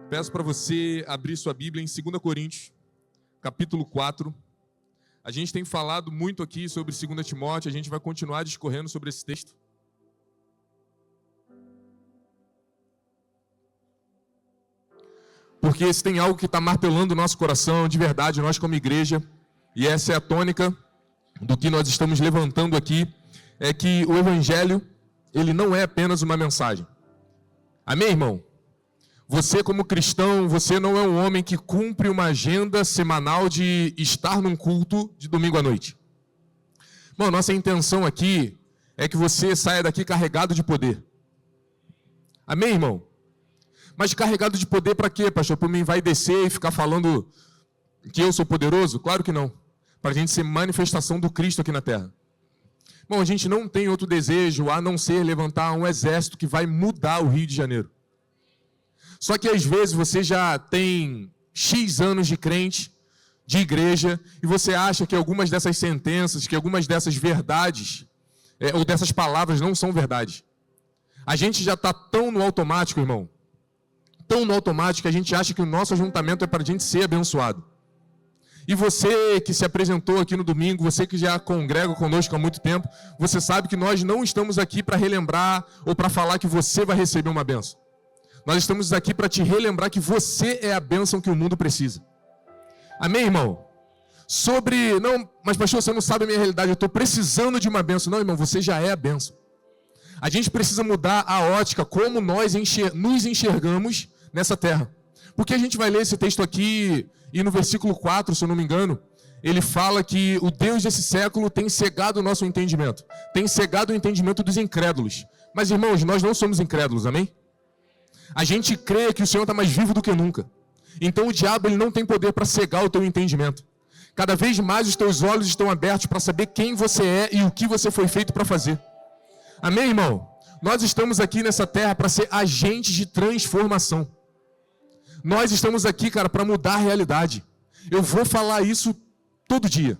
Peço para você abrir sua Bíblia em 2 Coríntios, capítulo 4. A gente tem falado muito aqui sobre 2 Timóteo, a gente vai continuar discorrendo sobre esse texto. Porque se tem algo que está martelando o nosso coração, de verdade, nós como igreja, e essa é a tônica do que nós estamos levantando aqui, é que o Evangelho, ele não é apenas uma mensagem. Amém, irmão? Você como cristão, você não é um homem que cumpre uma agenda semanal de estar num culto de domingo à noite. Bom, nossa intenção aqui é que você saia daqui carregado de poder. Amém, irmão? Mas carregado de poder para quê, pastor? Para mim vai descer e ficar falando que eu sou poderoso? Claro que não. Para a gente ser manifestação do Cristo aqui na terra. Bom, a gente não tem outro desejo a não ser levantar um exército que vai mudar o Rio de Janeiro. Só que às vezes você já tem X anos de crente, de igreja, e você acha que algumas dessas sentenças, que algumas dessas verdades, ou dessas palavras não são verdade. A gente já está tão no automático, irmão, tão no automático que a gente acha que o nosso ajuntamento é para a gente ser abençoado. E você que se apresentou aqui no domingo, você que já congrega conosco há muito tempo, você sabe que nós não estamos aqui para relembrar ou para falar que você vai receber uma bênção. Nós estamos aqui para te relembrar que você é a bênção que o mundo precisa. Amém, irmão? Não, mas pastor, você não sabe a minha realidade, eu estou precisando de uma bênção. Não, irmão, você já é a bênção. A gente precisa mudar a ótica, como nós nos enxergamos nessa terra. Porque a gente vai ler esse texto aqui, e no versículo 4, se eu não me engano, ele fala que o Deus desse século tem cegado o nosso entendimento. Tem cegado o entendimento dos incrédulos. Mas, irmãos, nós não somos incrédulos, amém? A gente crê que o Senhor está mais vivo do que nunca. Então o diabo ele não tem poder para cegar o teu entendimento. Cada vez mais os teus olhos estão abertos para saber quem você é e o que você foi feito para fazer. Amém, irmão? Nós estamos aqui nessa terra para ser agentes de transformação. Nós estamos aqui, cara, para mudar a realidade. Eu vou falar isso todo dia.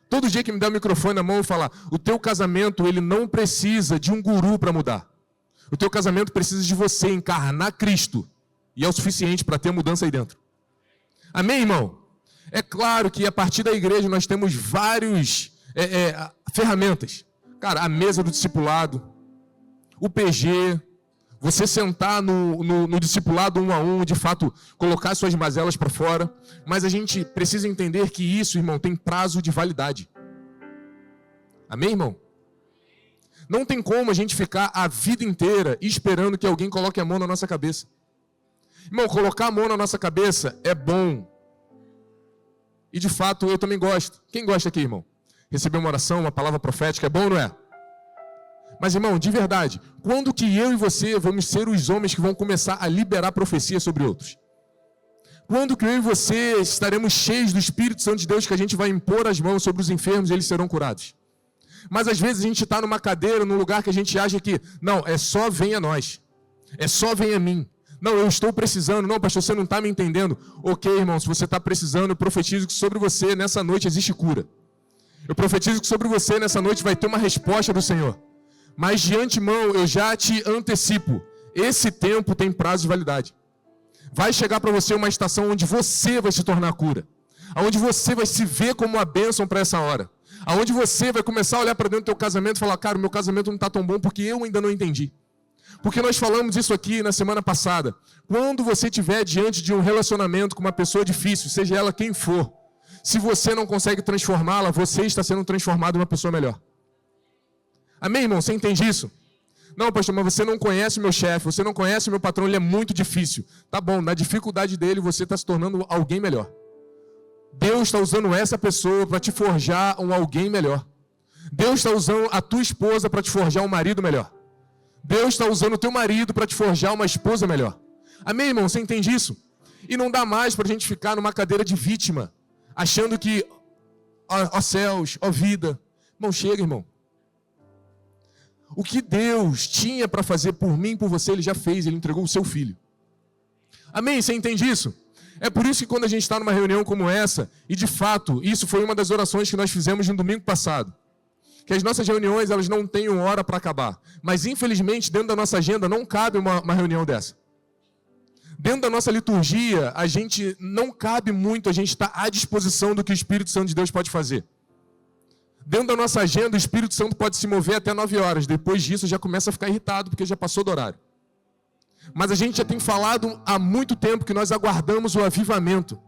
Todo dia que me dá o microfone na mão eu falar, o teu casamento ele não precisa de um guru para mudar. O teu casamento precisa de você encarnar Cristo. E é o suficiente para ter mudança aí dentro. Amém, irmão? É claro que a partir da igreja nós temos várias ferramentas. Cara, a mesa do discipulado, o PG, você sentar no discipulado 1 a 1, de fato, colocar suas mazelas para fora. Mas a gente precisa entender que isso, irmão, tem prazo de validade. Amém, irmão? Não tem como a gente ficar a vida inteira esperando que alguém coloque a mão na nossa cabeça. Irmão, colocar a mão na nossa cabeça é bom. E de fato eu também gosto. Quem gosta aqui, irmão? Receber uma oração, uma palavra profética, é bom ou não é? Mas, irmão, de verdade, quando que eu e você vamos ser os homens que vão começar a liberar profecia sobre outros? Quando que eu e você estaremos cheios do Espírito Santo de Deus que a gente vai impor as mãos sobre os enfermos e eles serão curados? Mas às vezes a gente está numa cadeira, num lugar que a gente acha que, não, é só vem a nós. É só vem a mim. Não, eu estou precisando. Não, pastor, você não está me entendendo. Ok, irmão, se você está precisando, eu profetizo que sobre você nessa noite existe cura. Eu profetizo que sobre você nessa noite vai ter uma resposta do Senhor. Mas de antemão, eu já te antecipo. Esse tempo tem prazo de validade. Vai chegar para você uma estação onde você vai se tornar a cura. Onde você vai se ver como uma bênção para essa hora. Aonde você vai começar a olhar para dentro do teu casamento e falar, cara, o meu casamento não está tão bom porque eu ainda não entendi. Porque nós falamos isso aqui na semana passada. Quando você estiver diante de um relacionamento com uma pessoa difícil, seja ela quem for, se você não consegue transformá-la, você está sendo transformado em uma pessoa melhor. Amém, irmão? Você entende isso? Não, pastor, mas você não conhece o meu chefe, você não conhece o meu patrão, ele é muito difícil. Tá bom, na dificuldade dele você está se tornando alguém melhor. Deus está usando essa pessoa para te forjar um alguém melhor. Deus está usando a tua esposa para te forjar um marido melhor. Deus está usando o teu marido para te forjar uma esposa melhor. Amém, irmão? Você entende isso? E não dá mais para a gente ficar numa cadeira de vítima, achando que, ó céus, ó vida. Irmão, chega, irmão. O que Deus tinha para fazer por mim e por você, Ele já fez, Ele entregou o seu filho. Amém? Você entende isso? É por isso que quando a gente está numa reunião como essa, e de fato, isso foi uma das orações que nós fizemos no domingo passado, que as nossas reuniões elas não têm uma hora para acabar. Mas infelizmente dentro da nossa agenda não cabe uma reunião dessa. Dentro da nossa liturgia, a gente não cabe muito, a gente está à disposição do que o Espírito Santo de Deus pode fazer. Dentro da nossa agenda, o Espírito Santo pode se mover até 9 horas. Depois disso, já começa a ficar irritado, porque já passou do horário. Mas a gente já tem falado há muito tempo que nós aguardamos o avivamento.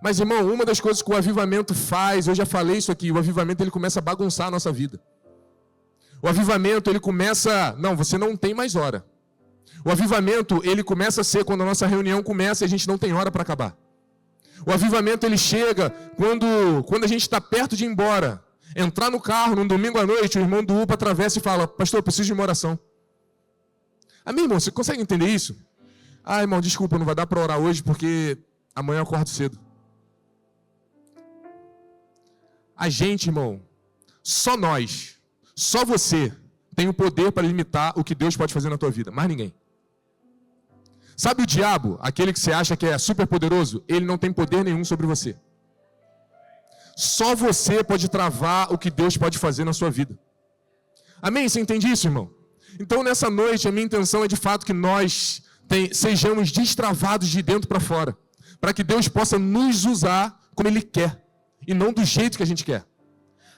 Mas, irmão, uma das coisas que o avivamento faz, eu já falei isso aqui, o avivamento ele começa a bagunçar a nossa vida. O avivamento, ele começa... Não, você não tem mais hora. O avivamento, ele começa a ser quando a nossa reunião começa e a gente não tem hora para acabar. O avivamento, ele chega quando a gente está perto de ir embora. Entrar no carro, num domingo à noite, o irmão do UPA atravessa e fala: pastor, eu preciso de uma oração. Amém, irmão? Você consegue entender isso? Ah, irmão, desculpa, não vai dar para orar hoje porque amanhã eu acordo cedo. A gente, irmão, só nós, só você tem o poder para limitar o que Deus pode fazer na tua vida, mais ninguém. Sabe o diabo, aquele que você acha que é super poderoso? Ele não tem poder nenhum sobre você. Só você pode travar o que Deus pode fazer na sua vida. Amém? Você entende isso, irmão? Então, nessa noite, a minha intenção é de fato que nós sejamos destravados de dentro para fora, para que Deus possa nos usar como Ele quer, e não do jeito que a gente quer.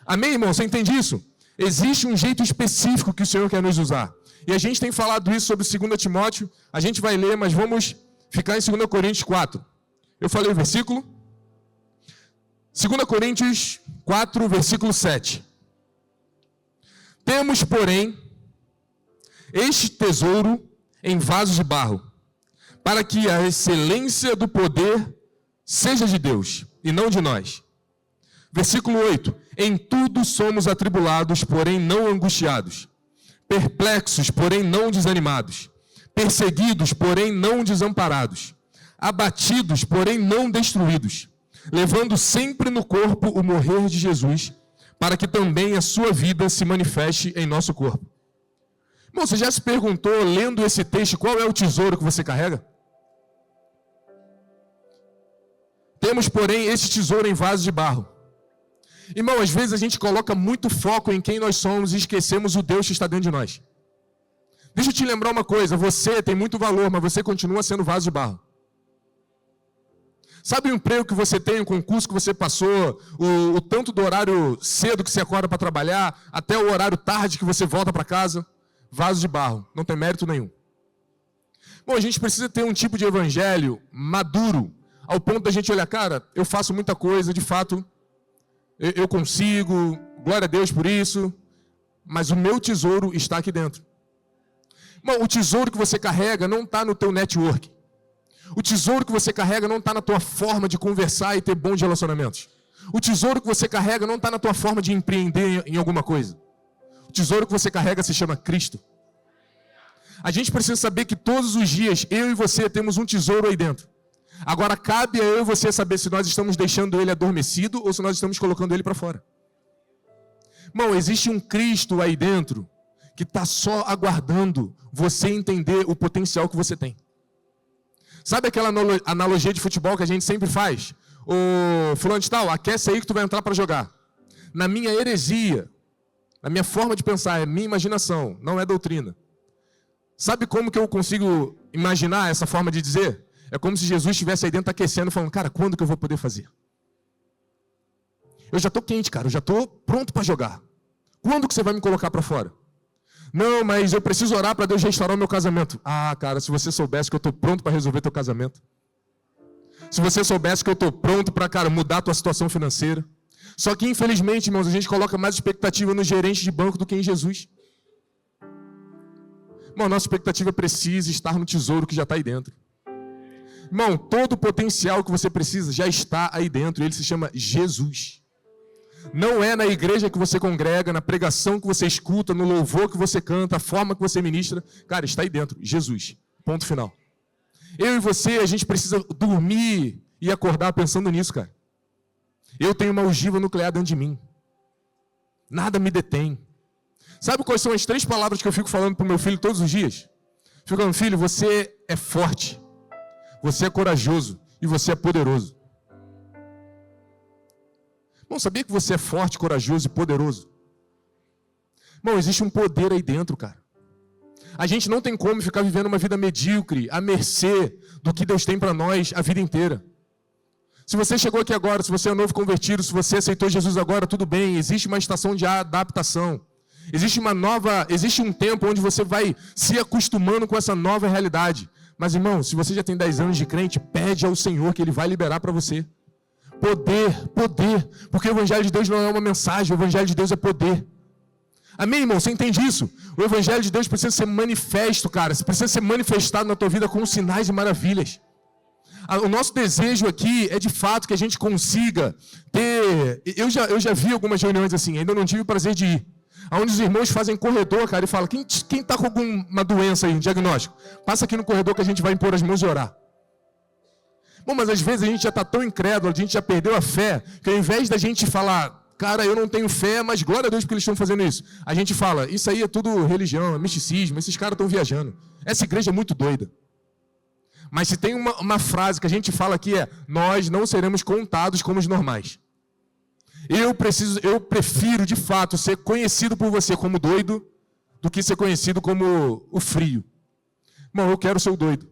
Amém, irmão? Você entende isso? Existe um jeito específico que o Senhor quer nos usar. E a gente tem falado isso sobre 2 Timóteo, a gente vai ler, mas vamos ficar em 2 Coríntios 4. Eu falei o versículo? 2 Coríntios 4, versículo 7. Temos, porém, este tesouro em vasos de barro, para que a excelência do poder seja de Deus, e não de nós. Versículo 8. Em tudo somos atribulados, porém não angustiados. Perplexos, porém não desanimados. Perseguidos, porém não desamparados. Abatidos, porém não destruídos. Levando sempre no corpo o morrer de Jesus, para que também a sua vida se manifeste em nosso corpo. Irmão, você já se perguntou, lendo esse texto, qual é o tesouro que você carrega? Temos, porém, esse tesouro em vaso de barro. Irmão, às vezes a gente coloca muito foco em quem nós somos e esquecemos o Deus que está dentro de nós. Deixa eu te lembrar uma coisa, você tem muito valor, mas você continua sendo vaso de barro. Sabe o emprego que você tem, o concurso que você passou, o tanto do horário cedo que você acorda para trabalhar, até o horário tarde que você volta para casa? Vaso de barro, não tem mérito nenhum. Bom, a gente precisa ter um tipo de evangelho maduro, ao ponto da gente olhar, cara, eu faço muita coisa, de fato, eu consigo, glória a Deus por isso, mas o meu tesouro está aqui dentro. Bom, o tesouro que você carrega não está no teu network. O tesouro que você carrega não está na tua forma de conversar e ter bons relacionamentos. O tesouro que você carrega não está na tua forma de empreender em alguma coisa. O tesouro que você carrega se chama Cristo. A gente precisa saber que todos os dias, eu e você temos um tesouro aí dentro. Agora, cabe a eu e você saber se nós estamos deixando ele adormecido ou se nós estamos colocando ele para fora. Irmão, existe um Cristo aí dentro que está só aguardando você entender o potencial que você tem. Sabe aquela analogia de futebol que a gente sempre faz? O fulano de tal, aquece aí que tu vai entrar para jogar. Na minha heresia, na minha forma de pensar, é minha imaginação, não é doutrina. Sabe como que eu consigo imaginar essa forma de dizer? É como se Jesus estivesse aí dentro aquecendo, falando, cara, quando que eu vou poder fazer? Eu já estou quente, cara, eu já estou pronto para jogar. Quando que você vai me colocar para fora? Não, mas eu preciso orar para Deus restaurar o meu casamento. Ah, cara, se você soubesse que eu estou pronto para resolver teu casamento. Se você soubesse que eu estou pronto para, cara, mudar a tua situação financeira. Só que, infelizmente, irmãos, a gente coloca mais expectativa no gerente de banco do que em Jesus. Irmão, nossa expectativa precisa estar no tesouro que já está aí dentro. Irmão, todo o potencial que você precisa já está aí dentro. Ele se chama Jesus. Não é na igreja que você congrega, na pregação que você escuta, no louvor que você canta, a forma que você ministra. Cara, está aí dentro. Jesus. Ponto final. Eu e você, a gente precisa dormir e acordar pensando nisso, cara. Eu tenho uma ogiva nuclear dentro de mim. Nada me detém. Sabe quais são as 3 palavras que eu fico falando para o meu filho todos os dias? Fico falando, filho, você é forte, você é corajoso e você é poderoso. Irmão, sabia que você é forte, corajoso e poderoso? Irmão, existe um poder aí dentro, cara. A gente não tem como ficar vivendo uma vida medíocre, à mercê do que Deus tem para nós a vida inteira. Se você chegou aqui agora, se você é novo convertido, se você aceitou Jesus agora, tudo bem, existe uma estação de adaptação. Existe um tempo onde você vai se acostumando com essa nova realidade. Mas, irmão, se você já tem 10 anos de crente, pede ao Senhor que Ele vai liberar para você. Poder. Porque o Evangelho de Deus não é uma mensagem, o Evangelho de Deus é poder. Amém, irmão? Você entende isso? O Evangelho de Deus precisa ser manifesto, cara. Precisa ser manifestado na tua vida com sinais e maravilhas. O nosso desejo aqui é de fato que a gente consiga ter... Eu já vi algumas reuniões assim, ainda não tive o prazer de ir. Onde os irmãos fazem corredor, cara, e falam, quem está com alguma doença aí, um diagnóstico? Passa aqui no corredor que a gente vai impor as mãos e orar. Bom, mas às vezes a gente já está tão incrédulo, a gente já perdeu a fé, que ao invés da gente falar, cara, eu não tenho fé, mas glória a Deus porque eles estão fazendo isso. A gente fala, isso aí é tudo religião, é misticismo, esses caras estão viajando. Essa igreja é muito doida. Mas se tem uma frase que a gente fala aqui é, nós não seremos contados como os normais. Eu prefiro, de fato, ser conhecido por você como doido do que ser conhecido como o frio. Irmão, eu quero ser o doido.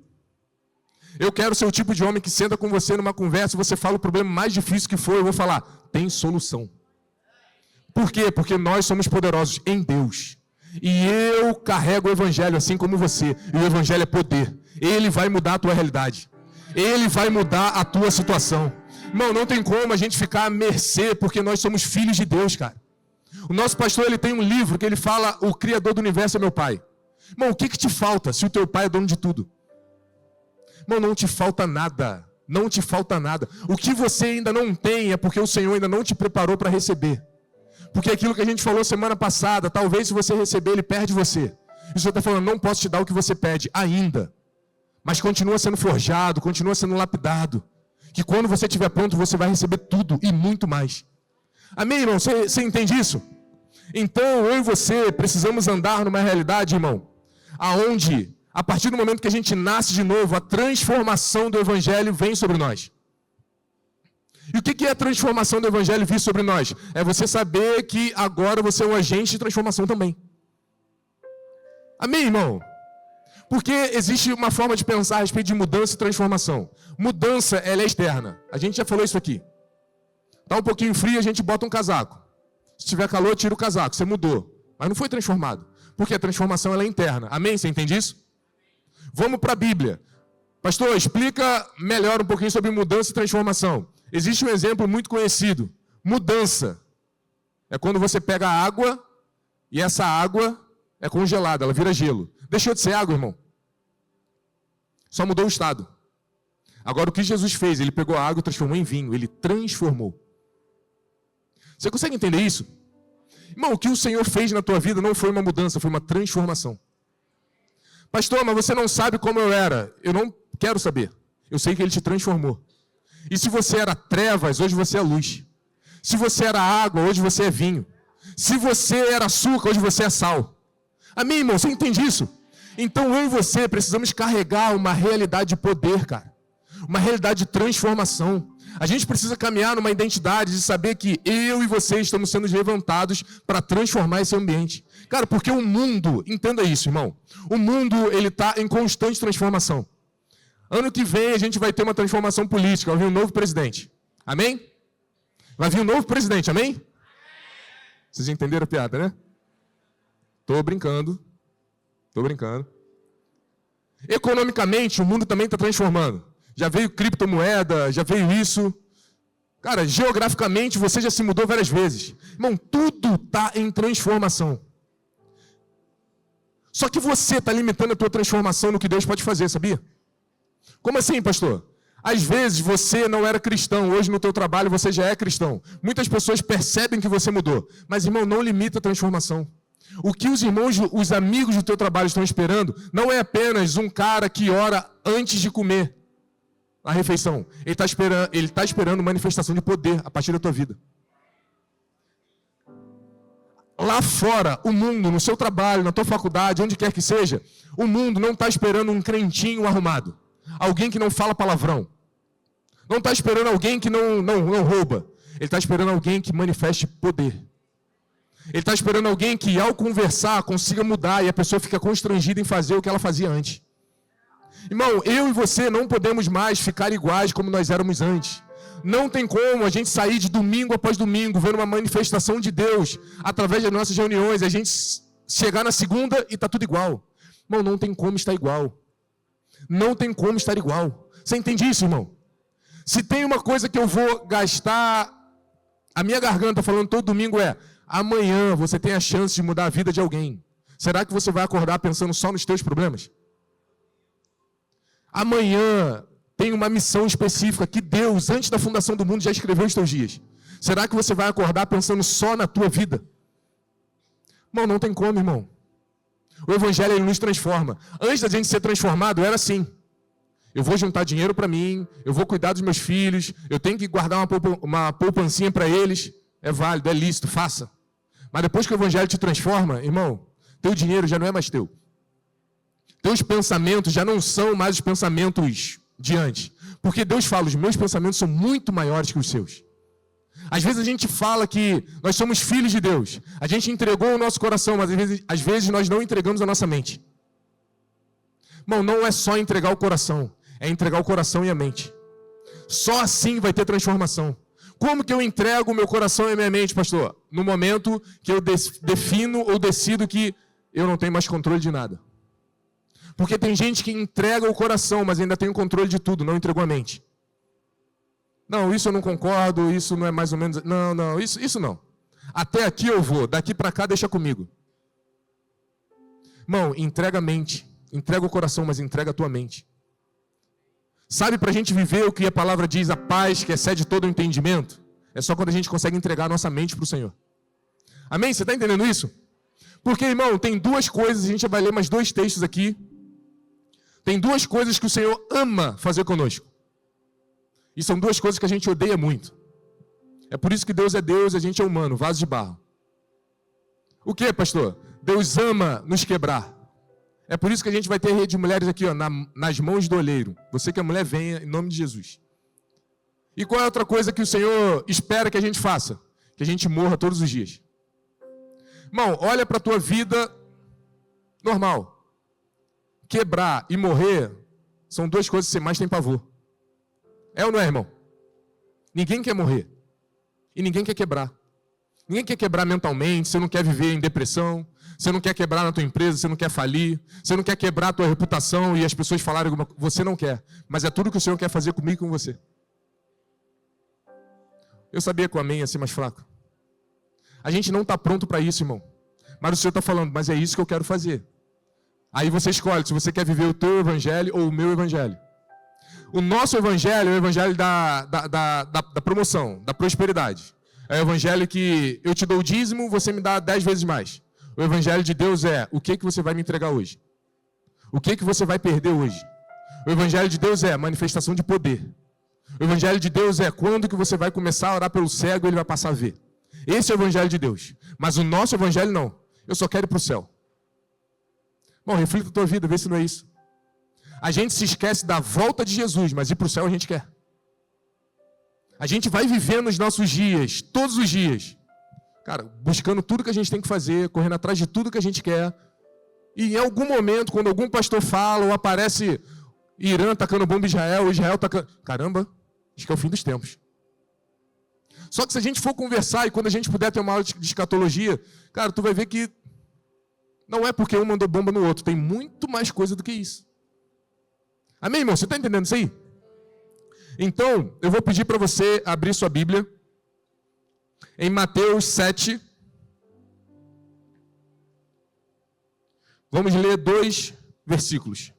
Eu quero ser o tipo de homem que senta com você numa conversa e você fala o problema mais difícil que for, eu vou falar, tem solução. Por quê? Porque nós somos poderosos em Deus. E eu carrego o Evangelho assim como você. E o Evangelho é poder. Ele vai mudar a tua realidade. Ele vai mudar a tua situação. Irmão, não tem como a gente ficar à mercê, porque nós somos filhos de Deus, cara. O nosso pastor, ele tem um livro que ele fala, o Criador do Universo é meu pai. Irmão, o que te falta se o teu pai é dono de tudo? Irmão, não te falta nada. Não te falta nada. O que você ainda não tem é porque o Senhor ainda não te preparou para receber. Porque aquilo que a gente falou semana passada, talvez se você receber, ele perde você. E o Senhor está falando, não posso te dar o que você pede ainda. Mas continua sendo forjado, continua sendo lapidado. Que quando você estiver pronto, você vai receber tudo e muito mais. Amém, irmão? Você entende isso? Então, eu e você precisamos andar numa realidade, irmão, aonde, a partir do momento que a gente nasce de novo, a transformação do Evangelho vem sobre nós. E o que é a transformação do Evangelho vir sobre nós? É você saber que agora você é um agente de transformação também. Amém, irmão? Porque existe uma forma de pensar a respeito de mudança e transformação. Mudança, ela é externa. A gente já falou isso aqui. Está um pouquinho frio, a gente bota um casaco. Se tiver calor, tira o casaco. Você mudou. Mas não foi transformado. Porque a transformação ela é interna. Amém? Você entende isso? Vamos para a Bíblia. Pastor, explica melhor um pouquinho sobre mudança e transformação. Existe um exemplo muito conhecido. Mudança. É quando você pega a água e essa água é congelada, ela vira gelo. Deixou de ser água, irmão. Só mudou o estado. Agora, o que Jesus fez? Ele pegou a água e transformou em vinho. Ele transformou. Você consegue entender isso? Irmão, o que o Senhor fez na tua vida não foi uma mudança, foi uma transformação. Pastor, mas você não sabe como eu era. Eu não quero saber. Eu sei que Ele te transformou. E se você era trevas, hoje você é luz. Se você era água, hoje você é vinho. Se você era açúcar, hoje você é sal. Amém, irmão? Você entende isso? Então eu e você precisamos carregar uma realidade de poder, cara. Uma realidade de transformação. A gente precisa caminhar numa identidade de saber que eu e você estamos sendo levantados para transformar esse ambiente. Cara, porque o mundo, entenda isso, irmão. O mundo, ele está em constante transformação. Ano que vem a gente vai ter uma transformação política, vai vir um novo presidente. Amém? Vai vir um novo presidente, amém? Vocês entenderam a piada, né? Estou brincando. Economicamente, o mundo também está transformando. Já veio criptomoeda, já veio isso. Cara, geograficamente, você já se mudou várias vezes. Irmão, tudo está em transformação. Só que você está limitando a tua transformação no que Deus pode fazer, sabia? Como assim, pastor? Às vezes você não era cristão, hoje no teu trabalho você já é cristão. Muitas pessoas percebem que você mudou. Mas, irmão, não limita a transformação. O que os irmãos, os amigos do teu trabalho estão esperando, não é apenas um cara que ora antes de comer a refeição. Ele está esperando manifestação de poder a partir da tua vida. Lá fora, o mundo, no seu trabalho, na tua faculdade, onde quer que seja, o mundo não está esperando um crentinho arrumado. Alguém que não fala palavrão. Não está esperando alguém que não rouba. Ele está esperando alguém que manifeste poder. Ele está esperando alguém que, ao conversar, consiga mudar e a pessoa fica constrangida em fazer o que ela fazia antes. Irmão, eu e você não podemos mais ficar iguais como nós éramos antes. Não tem como a gente sair de domingo após domingo, vendo uma manifestação de Deus através das nossas reuniões, a gente chegar na segunda e está tudo igual. Irmão, não tem como estar igual. Não tem como estar igual. Você entende isso, irmão? Se tem uma coisa que eu vou gastar a minha garganta falando todo domingo é: amanhã você tem a chance de mudar a vida de alguém. Será que você vai acordar pensando só nos teus problemas? Amanhã tem uma missão específica que Deus, antes da fundação do mundo, já escreveu os teus dias. Será que você vai acordar pensando só na tua vida? Irmão, não tem como, irmão. O Evangelho, ele nos transforma. Antes da gente ser transformado, era assim. Eu vou juntar dinheiro para mim, eu vou cuidar dos meus filhos, eu tenho que guardar uma poupancinha para eles. É válido, é lícito, faça. Mas depois que o Evangelho te transforma, irmão, teu dinheiro já não é mais teu. Teus pensamentos já não são mais os pensamentos de antes. Porque Deus fala, os meus pensamentos são muito maiores que os seus. Às vezes a gente fala que nós somos filhos de Deus. A gente entregou o nosso coração, mas às vezes nós não entregamos a nossa mente. Irmão, não é só entregar o coração, é entregar o coração e a mente. Só assim vai ter transformação. Como que eu entrego o meu coração e a minha mente, pastor? No momento que eu defino ou decido que eu não tenho mais controle de nada. Porque tem gente que entrega o coração, mas ainda tem o controle de tudo, não entregou a mente. Não, isso eu não concordo, isso não é mais ou menos... Não, isso não. Até aqui eu vou, daqui para cá deixa comigo. Irmão, entrega a mente. Entrega o coração, mas entrega a tua mente. Sabe, para a gente viver o que a palavra diz, a paz que excede todo o entendimento, é só quando a gente consegue entregar a nossa mente para o Senhor. Amém? Você está entendendo isso? Porque, irmão, tem duas coisas, a gente vai ler mais 2 textos aqui. Tem 2 coisas que o Senhor ama fazer conosco. E são 2 coisas que a gente odeia muito. É por isso que Deus é Deus e a gente é humano, vaso de barro. O que, pastor? Deus ama nos quebrar. É por isso que a gente vai ter rede de mulheres aqui, ó, nas mãos do olheiro. Você que é mulher, venha em nome de Jesus. E qual é a outra coisa que o Senhor espera que a gente faça? Que a gente morra todos os dias. Irmão, olha para a tua vida normal. Quebrar e morrer são 2 coisas que você mais tem pavor. É ou não é, irmão? Ninguém quer morrer. E ninguém quer quebrar. Ninguém quer quebrar mentalmente, você não quer viver em depressão, você não quer quebrar na tua empresa, você não quer falir, você não quer quebrar a tua reputação e as pessoas falarem alguma coisa, você não quer. Mas é tudo que o Senhor quer fazer comigo e com você. Eu sabia que o amém ia ser mais fraco. A gente não está pronto para isso, irmão. Mas o Senhor está falando, mas é isso que eu quero fazer. Aí você escolhe se você quer viver o teu evangelho ou o meu evangelho. O nosso evangelho é o evangelho da promoção, da prosperidade. É o evangelho que eu te dou o dízimo, você me dá 10 vezes mais. O evangelho de Deus é o que você vai me entregar hoje. O que você vai perder hoje. O evangelho de Deus é manifestação de poder. O evangelho de Deus é quando que você vai começar a orar pelo cego e ele vai passar a ver. Esse é o evangelho de Deus. Mas o nosso evangelho não. Eu só quero ir para o céu. Bom, reflita a tua vida, vê se não é isso. A gente se esquece da volta de Jesus, mas ir para o céu a gente quer. A gente vai vivendo os nossos dias, todos os dias. Cara, buscando tudo que a gente tem que fazer, correndo atrás de tudo que a gente quer. E em algum momento, quando algum pastor fala, ou aparece Irã tacando bomba em Israel, Israel tacando... Caramba, acho que é o fim dos tempos. Só que se a gente for conversar e quando a gente puder ter uma aula de escatologia, cara, tu vai ver que não é porque um mandou bomba no outro, tem muito mais coisa do que isso. Amém, irmão? Você está entendendo isso aí? Então, eu vou pedir para você abrir sua Bíblia em Mateus 7. Vamos ler 2 versículos.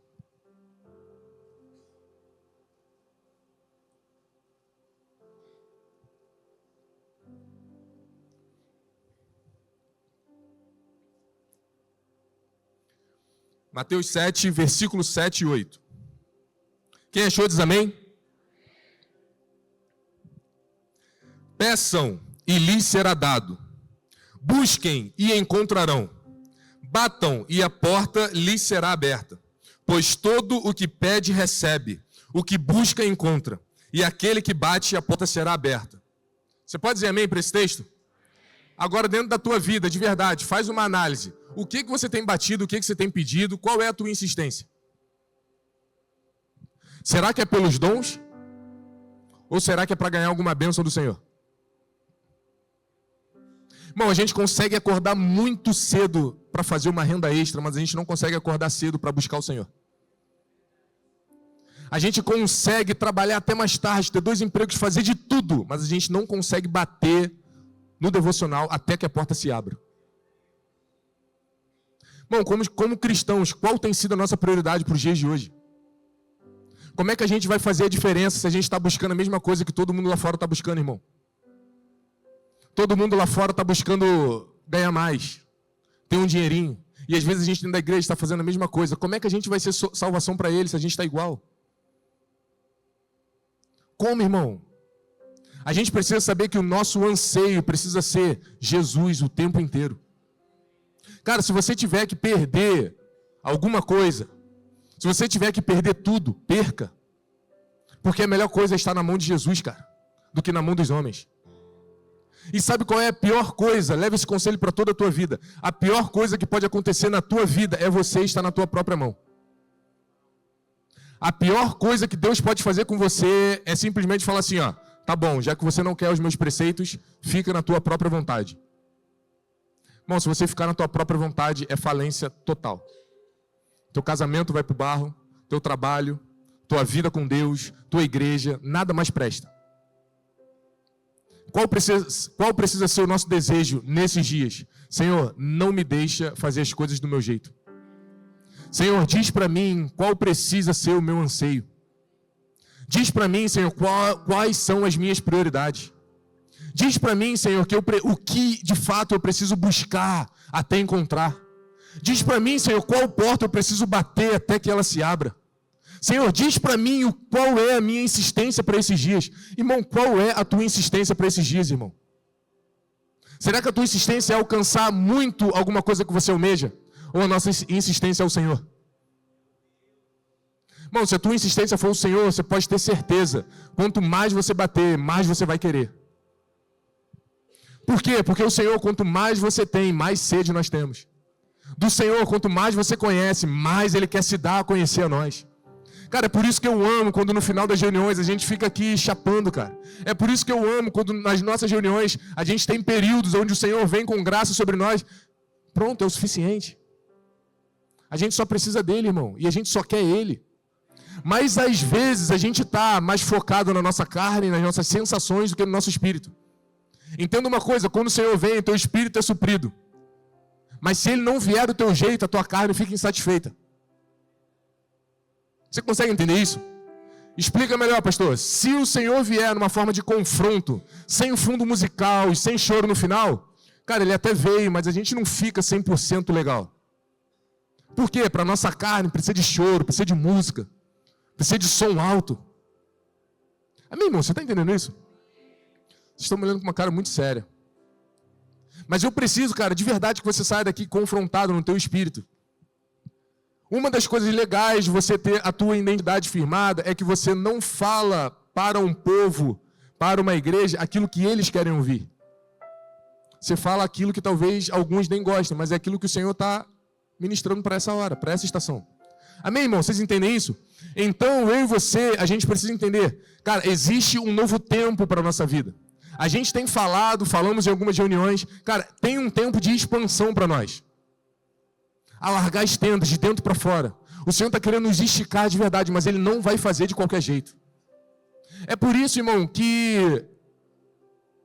Mateus 7, versículos 7 e 8. Quem achou diz amém? Peçam e lhes será dado. Busquem e encontrarão. Batam e a porta lhes será aberta. Pois todo o que pede recebe, o que busca encontra, e aquele que bate a porta será aberta. Você pode dizer amém para esse texto? Agora, dentro da tua vida, de verdade, faz uma análise. O que você tem batido, o que você tem pedido, qual é a tua insistência? Será que é pelos dons? Ou será que é para ganhar alguma bênção do Senhor? Irmão, a gente consegue acordar muito cedo para fazer uma renda extra, mas a gente não consegue acordar cedo para buscar o Senhor. A gente consegue trabalhar até mais tarde, ter 2 empregos, fazer de tudo, mas a gente não consegue bater no devocional até que a porta se abra. Bom, como cristãos, qual tem sido a nossa prioridade para os dias de hoje? Como é que a gente vai fazer a diferença se a gente está buscando a mesma coisa que todo mundo lá fora está buscando, irmão? Todo mundo lá fora está buscando ganhar mais, ter um dinheirinho. E às vezes a gente dentro da igreja está fazendo a mesma coisa. Como é que a gente vai ser salvação para eles se a gente está igual? Como, irmão? A gente precisa saber que o nosso anseio precisa ser Jesus o tempo inteiro. Cara, se você tiver que perder alguma coisa, se você tiver que perder tudo, perca. Porque a melhor coisa é estar na mão de Jesus, cara, do que na mão dos homens. E sabe qual é a pior coisa? Leva esse conselho para toda a tua vida. A pior coisa que pode acontecer na tua vida é você estar na tua própria mão. A pior coisa que Deus pode fazer com você é simplesmente falar assim, ó, tá bom, já que você não quer os meus preceitos, fica na tua própria vontade. Bom, se você ficar na tua própria vontade, é falência total. Teu casamento vai pro barro, teu trabalho, tua vida com Deus, tua igreja, nada mais presta. Qual precisa ser o nosso desejo nesses dias? Senhor, não me deixa fazer as coisas do meu jeito. Senhor, diz para mim qual precisa ser o meu anseio. Diz para mim, Senhor, quais são as minhas prioridades. Diz para mim, Senhor, o que de fato eu preciso buscar até encontrar. Diz para mim, Senhor, qual porta eu preciso bater até que ela se abra. Senhor, diz para mim qual é a minha insistência para esses dias. Irmão, qual é a tua insistência para esses dias, irmão? Será que a tua insistência é alcançar muito alguma coisa que você almeja? Ou a nossa insistência é o Senhor? Irmão, se a tua insistência for o Senhor, você pode ter certeza. Quanto mais você bater, mais você vai querer. Por quê? Porque o Senhor, quanto mais você tem, mais sede nós temos. Do Senhor, quanto mais você conhece, mais Ele quer se dar a conhecer a nós. Cara, é por isso que eu amo quando no final das reuniões a gente fica aqui chapando, cara. É por isso que eu amo quando nas nossas reuniões a gente tem períodos onde o Senhor vem com graça sobre nós. Pronto, é o suficiente. A gente só precisa dele, irmão. E a gente só quer ele. Mas às vezes a gente está mais focado na nossa carne, nas nossas sensações do que no nosso espírito. Entenda uma coisa, quando o Senhor vem, o teu espírito é suprido. Mas se ele não vier do teu jeito, a tua carne fica insatisfeita. Você consegue entender isso? Explica melhor, pastor. Se o Senhor vier numa forma de confronto, sem fundo musical e sem choro no final, cara, ele até veio, mas a gente não fica 100% legal. Por quê? Para nossa carne precisa de choro, precisa de música, precisa de som alto. Amém, irmão? Você está entendendo isso? Vocês estão me olhando com uma cara muito séria. Mas eu preciso, cara, de verdade que você saia daqui confrontado no teu espírito. Uma das coisas legais de você ter a tua identidade firmada é que você não fala para um povo, para uma igreja, aquilo que eles querem ouvir. Você fala aquilo que talvez alguns nem gostem, mas é aquilo que o Senhor está ministrando para essa hora, para essa estação. Amém, irmão? Vocês entendem isso? Então, eu e você, a gente precisa entender. Cara, existe um novo tempo para a nossa vida. A gente tem falamos em algumas reuniões. Cara, tem um tempo de expansão para nós. Alargar as tendas de dentro para fora. O Senhor está querendo nos esticar de verdade, mas Ele não vai fazer de qualquer jeito. É por isso, irmão, que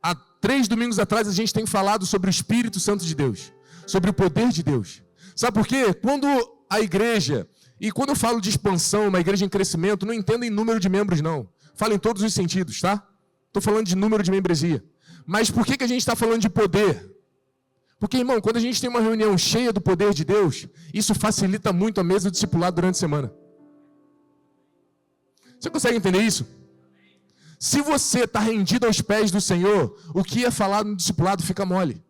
há 3 domingos atrás a gente tem falado sobre o Espírito Santo de Deus, sobre o poder de Deus. Sabe por quê? Quando a igreja, e quando eu falo de expansão, uma igreja em crescimento, não entenda em número de membros, não. Falo em todos os sentidos, tá? Estou falando de número de membresia. Mas por que a gente está falando de poder? Porque, irmão, quando a gente tem uma reunião cheia do poder de Deus, isso facilita muito a mesa do discipulado durante a semana. Você consegue entender isso? Se você está rendido aos pés do Senhor, o que é falado no discipulado fica mole.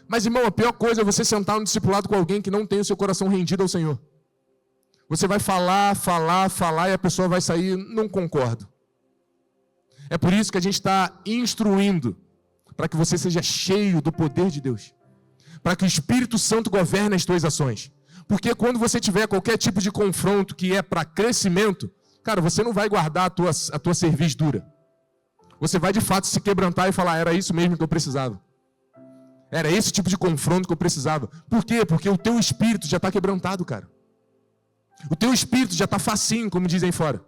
Mas, irmão, a pior coisa é você sentar no discipulado com alguém que não tem o seu coração rendido ao Senhor. Você vai falar e a pessoa vai sair, não concordo. É por isso que a gente está instruindo para que você seja cheio do poder de Deus, para que o Espírito Santo governe as tuas ações. Porque quando você tiver qualquer tipo de confronto que é para crescimento, cara, você não vai guardar a tua cerviz dura. Você vai de fato se quebrantar e falar, era isso mesmo que eu precisava. Era esse tipo de confronto que eu precisava. Por quê? Porque o teu espírito já está quebrantado, cara. O teu espírito já está facinho, como dizem fora.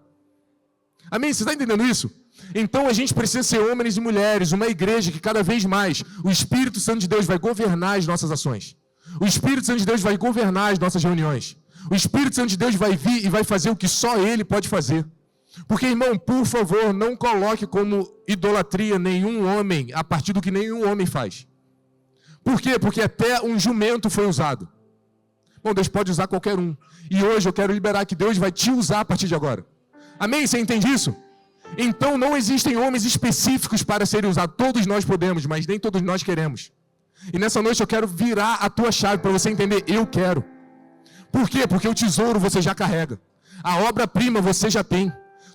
Amém? Você está entendendo isso? Então a gente precisa ser homens e mulheres, uma igreja que cada vez mais o Espírito Santo de Deus vai governar as nossas ações. O Espírito Santo de Deus vai governar as nossas reuniões. O Espírito Santo de Deus vai vir e vai fazer o que só Ele pode fazer. Porque, irmão, por favor, não coloque como idolatria nenhum homem a partir do que nenhum homem faz. Por quê? Porque até um jumento foi usado. Bom, Deus pode usar qualquer um. E hoje eu quero liberar que Deus vai te usar a partir de agora. Amém? Você entende isso? Então não existem homens específicos para serem usados. Todos nós podemos, mas nem todos nós queremos. E nessa noite eu quero virar a tua chave para você entender, eu quero. Por quê? Porque o tesouro você já carrega. A obra-prima você já tem.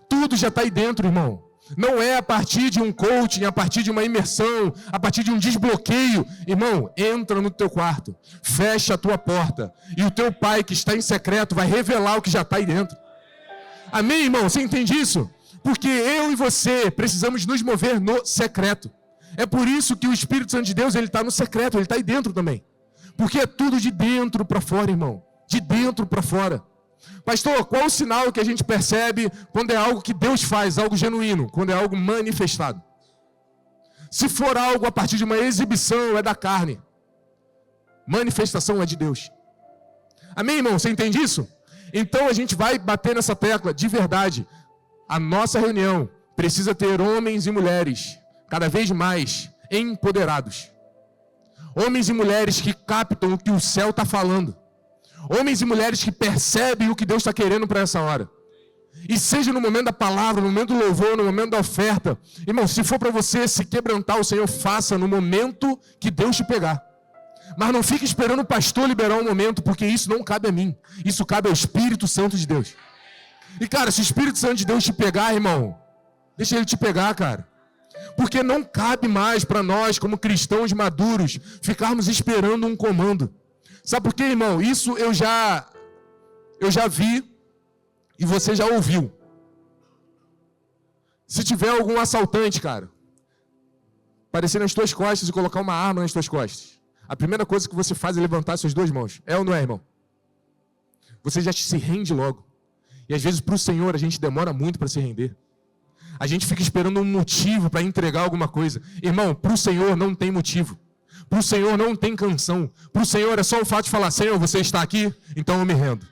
Tudo já está aí dentro, irmão. Não é a partir de um coaching, a partir de uma imersão, a partir de um desbloqueio. Irmão, entra no teu quarto, fecha a tua porta, e o teu pai que está em secreto vai revelar o que já está aí dentro. Amém, irmão? Você entende isso? Porque eu e você precisamos nos mover no secreto. É por isso que o Espírito Santo de Deus ele está no secreto, ele está aí dentro também. Porque é tudo de dentro para fora, irmão. De dentro para fora. Pastor, qual o sinal que a gente percebe quando é algo que Deus faz, algo genuíno, quando é algo manifestado? Se for algo a partir de uma exibição, é da carne. Manifestação é de Deus. Amém, irmão? Você entende isso? Então a gente vai bater nessa tecla de verdade. A nossa reunião precisa ter homens e mulheres cada vez mais empoderados. Homens e mulheres que captam o que o céu está falando. Homens e mulheres que percebem o que Deus está querendo para essa hora. E seja no momento da palavra, no momento do louvor, no momento da oferta. Irmão, se for para você se quebrantar, o Senhor faça no momento que Deus te pegar. Mas não fique esperando o pastor liberar um momento, porque isso não cabe a mim. Isso cabe ao Espírito Santo de Deus. E cara, se o Espírito Santo de Deus te pegar, irmão, deixa ele te pegar, cara. Porque não cabe mais para nós, como cristãos maduros, ficarmos esperando um comando. Sabe por quê, irmão? Isso eu já vi e você já ouviu. Se tiver algum assaltante, cara, aparecer nas tuas costas e colocar uma arma nas tuas costas, a primeira coisa que você faz é levantar suas duas mãos. É ou não é, irmão? Você já se rende logo. E às vezes para o Senhor a gente demora muito para se render. A gente fica esperando um motivo para entregar alguma coisa. Irmão, para o Senhor não tem motivo. Para o Senhor não tem canção. Para o Senhor é só o fato de falar, Senhor, você está aqui, então eu me rendo.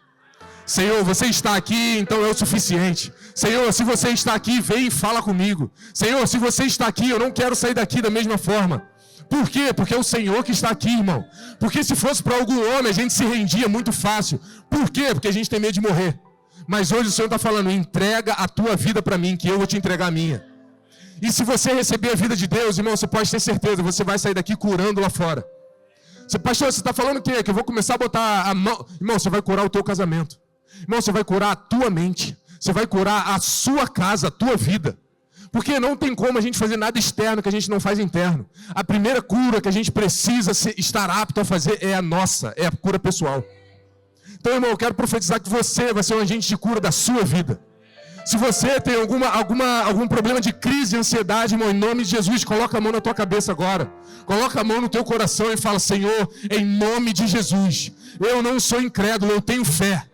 Senhor, você está aqui, então é o suficiente. Senhor, se você está aqui, vem e fala comigo. Senhor, se você está aqui, eu não quero sair daqui da mesma forma. Por quê? Porque é o Senhor que está aqui, irmão. Porque se fosse para algum homem, a gente se rendia muito fácil. Por quê? Porque a gente tem medo de morrer. Mas hoje o Senhor está falando, entrega a tua vida para mim, que eu vou te entregar a minha. E se você receber a vida de Deus, irmão, você pode ter certeza, você vai sair daqui curando lá fora. Pastor, você está falando o quê? Que eu vou começar a botar a mão... Irmão, você vai curar o teu casamento. Irmão, você vai curar a tua mente. Você vai curar a sua casa, a tua vida. Porque não tem como a gente fazer nada externo que a gente não faz interno. A primeira cura que a gente precisa estar apto a fazer é a nossa, é a cura pessoal. Então, irmão, eu quero profetizar que você vai ser um agente de cura da sua vida. Se você tem algum problema de crise e ansiedade, irmão, em nome de Jesus, coloca a mão na tua cabeça agora. Coloca a mão no teu coração e fala, Senhor, em nome de Jesus, eu não sou incrédulo, eu tenho fé.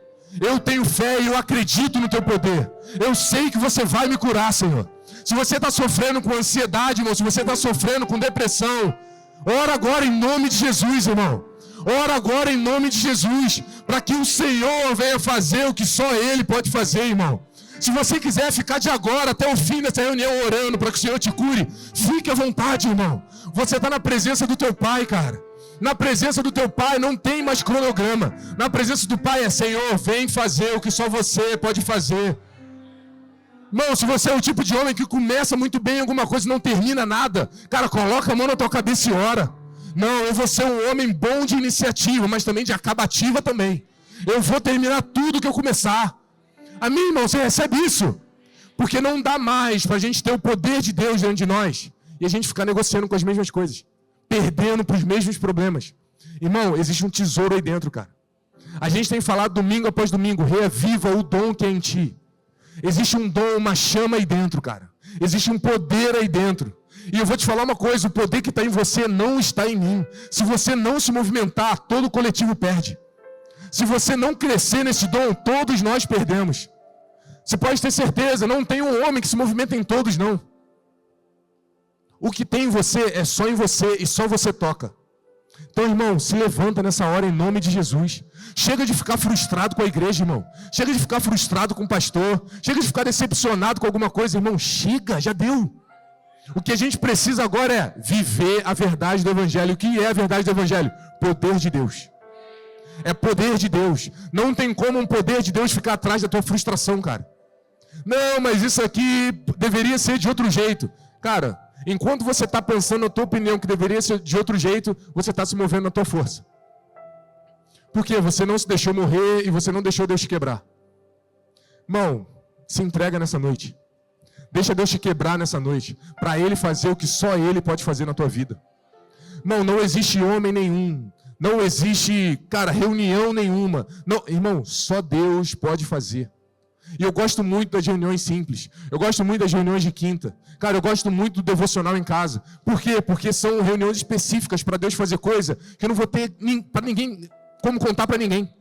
Eu tenho fé e eu acredito no teu poder. Eu sei que você vai me curar, Senhor. Se você está sofrendo com ansiedade, irmão, se você está sofrendo com depressão, ora agora em nome de Jesus, irmão. Ora agora em nome de Jesus, para que o Senhor venha fazer o que só Ele pode fazer, irmão. Se você quiser ficar de agora até o fim dessa reunião orando para que o Senhor te cure, fique à vontade, irmão. Você está na presença do teu Pai, cara. Na presença do teu Pai não tem mais cronograma. Na presença do Pai é, Senhor, vem fazer o que só você pode fazer. Irmão, se você é o tipo de homem que começa muito bem alguma coisa e não termina nada, cara, coloca a mão na tua cabeça e ora. Não, eu vou ser um homem bom de iniciativa, mas também de acabativa também. Eu vou terminar tudo que eu começar. Amém, irmão? Você recebe isso? Porque não dá mais para a gente ter o poder de Deus dentro de nós e a gente ficar negociando com as mesmas coisas, perdendo para os mesmos problemas. Irmão, existe um tesouro aí dentro, cara. A gente tem falado domingo após domingo, reaviva o dom que é em ti. Existe um dom, uma chama aí dentro, cara. Existe um poder aí dentro. E eu vou te falar uma coisa, o poder que está em você não está em mim. Se você não se movimentar, todo o coletivo perde. Se você não crescer nesse dom, todos nós perdemos. Você pode ter certeza, não tem um homem que se movimenta em todos, não. O que tem em você é só em você e só você toca. Então, irmão, se levanta nessa hora em nome de Jesus. Chega de ficar frustrado com a igreja, irmão. Chega de ficar frustrado com o pastor. Chega de ficar decepcionado com alguma coisa, irmão. Chega, já deu. O que a gente precisa agora é viver a verdade do Evangelho. O que é a verdade do Evangelho? Poder de Deus. É poder de Deus. Não tem como um poder de Deus ficar atrás da tua frustração, cara. Não, mas isso aqui deveria ser de outro jeito. Cara, enquanto você está pensando na tua opinião que deveria ser de outro jeito, você está se movendo na tua força. Por quê? Você não se deixou morrer e você não deixou Deus te quebrar. Irmão, se entrega nessa noite. Deixa Deus te quebrar nessa noite, para Ele fazer o que só Ele pode fazer na tua vida. Irmão, não existe homem nenhum, não existe, cara, reunião nenhuma. Não, irmão, só Deus pode fazer. E eu gosto muito das reuniões simples. Eu gosto muito das reuniões de quinta. Cara, eu gosto muito do devocional em casa. Por quê? Porque são reuniões específicas para Deus fazer coisa que eu não vou ter para ninguém, como contar para ninguém.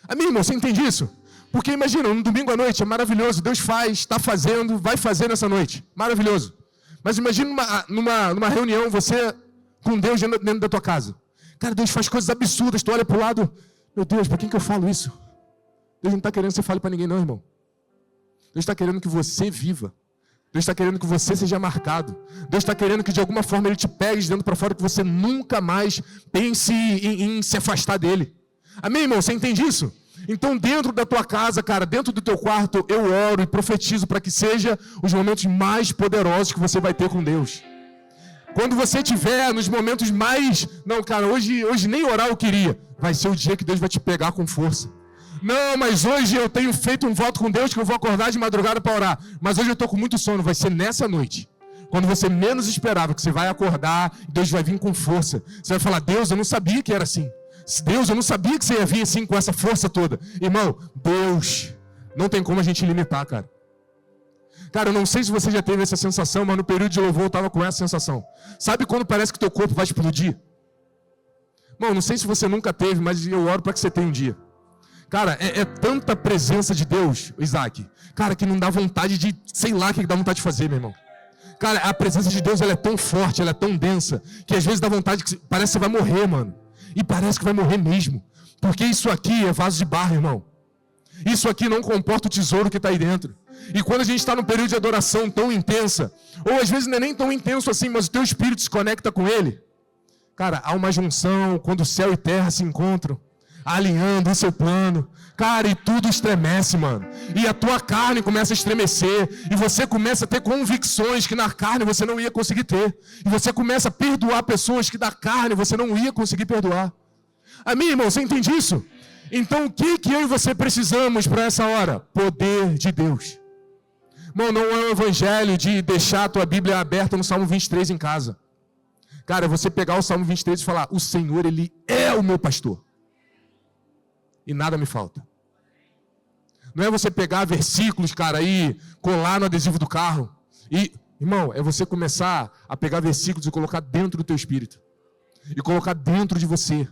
Amém, irmão? Você entende isso? Porque imagina, no domingo à noite é maravilhoso. Deus faz, está fazendo, vai fazer nessa noite. Maravilhoso. Mas imagina numa reunião, você com Deus dentro da tua casa. Cara, Deus faz coisas absurdas. Tu olha para o lado, meu Deus, para quem que eu falo isso? Deus não está querendo que você fale para ninguém não, irmão. Deus está querendo que você viva. Deus está querendo que você seja marcado. Deus está querendo que de alguma forma Ele te pegue de dentro para fora, que você nunca mais pense em se afastar dEle. Amém, irmão? Você entende isso? Então dentro da tua casa, cara, dentro do teu quarto, eu oro e profetizo para que seja os momentos mais poderosos que você vai ter com Deus. Quando você estiver nos momentos mais... Não, cara, hoje nem orar eu queria. Vai ser o dia que Deus vai te pegar com força. Não, mas hoje eu tenho feito um voto com Deus que eu vou acordar de madrugada para orar. Mas hoje eu estou com muito sono. Vai ser nessa noite. Quando você menos esperava, que você vai acordar, Deus vai vir com força. Você vai falar, Deus, eu não sabia que era assim. Deus, eu não sabia que você ia vir assim com essa força toda. Irmão, Deus, não tem como a gente limitar, cara. Cara, eu não sei se você já teve essa sensação, mas no período de louvor eu estava com essa sensação. Sabe quando parece que teu corpo vai explodir? Irmão, não sei se você nunca teve, mas eu oro para que você tenha um dia. Cara, é tanta presença de Deus, Isaac, cara, que não dá vontade de, sei lá o que dá vontade de fazer, meu irmão. Cara, a presença de Deus, ela é tão forte, ela é tão densa, que às vezes dá vontade, que parece que você vai morrer, mano. E parece que vai morrer mesmo. Porque isso aqui é vaso de barro, irmão. Isso aqui não comporta o tesouro que está aí dentro. E quando a gente está num período de adoração tão intensa, ou às vezes não é nem tão intenso assim, mas o teu espírito se conecta com ele. Cara, há uma junção, quando céu e terra se encontram, alinhando o seu plano. Cara, e tudo estremece, mano. E a tua carne começa a estremecer. E você começa a ter convicções que na carne você não ia conseguir ter. E você começa a perdoar pessoas que da carne você não ia conseguir perdoar. Amém, irmão? Você entende isso? Então o que eu e você precisamos para essa hora? Poder de Deus. Irmão, não é um evangelho de deixar a tua Bíblia aberta no Salmo 23 em casa. Cara, é você pegar o Salmo 23 e falar, o Senhor, Ele é o meu pastor. E nada me falta. Não é você pegar versículos, cara, e colar no adesivo do carro. E, irmão, é você começar a pegar versículos e colocar dentro do teu espírito. E colocar dentro de você.